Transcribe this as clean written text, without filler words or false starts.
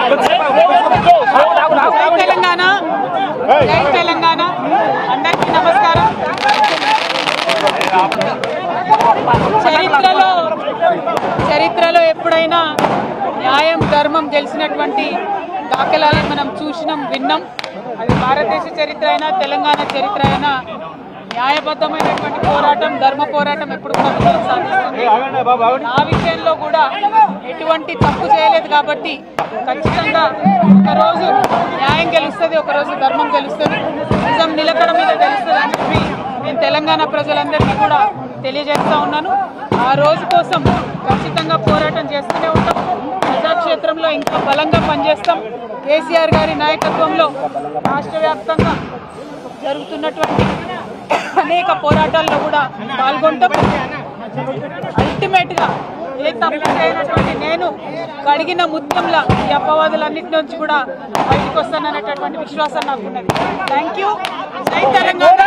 జై తెలంగాణ అందరికీ నమస్కారం. చరిత్రలో ఎప్పుడైనా న్యాయం ధర్మం గెలిచినటువంటి దాఖలాలను మనం చూసినాం, విన్నాం. అది భారతదేశ చరిత్ర అయినా తెలంగాణ చరిత్ర అయినా న్యాయబద్ధమైనటువంటి పోరాటం, ధర్మ పోరాటం ఎప్పుడు కూడా విజయం సాధిస్తుంది. ఆ విషయంలో కూడా ఎటువంటి తప్పు చేయలేదు కాబట్టి ఖచ్చితంగా ఒకరోజు న్యాయం గెలుస్తుంది, ఒకరోజు ధర్మం గెలుస్తుంది, నిజం నిలకడ మీద గెలుస్తుంది అని చెప్పి నేను తెలంగాణ ప్రజలందరికీ కూడా తెలియజేస్తూ ఉన్నాను. ఆ రోజు కోసం ఖచ్చితంగా పోరాటం చేస్తూనే ఉంటాం. ప్రజాక్షేత్రంలో ఇంకా బలంగా పనిచేస్తాం. కేసీఆర్ గారి నాయకత్వంలో రాష్ట్ర వ్యాప్తంగా జరుగుతున్నటువంటి అనేక పోరాటాల్లో కూడా పాల్గొంటాం. అల్టిమేట్గా ఏ తప్పు చేయనటువంటి నేను కడిగిన ముత్యంలా ఈ అపవాదులన్నింటి నుంచి కూడా బయటకు వస్తాననేటటువంటి విశ్వాసం నాకు ఉన్నది. Thank you. జై తెలంగాణ.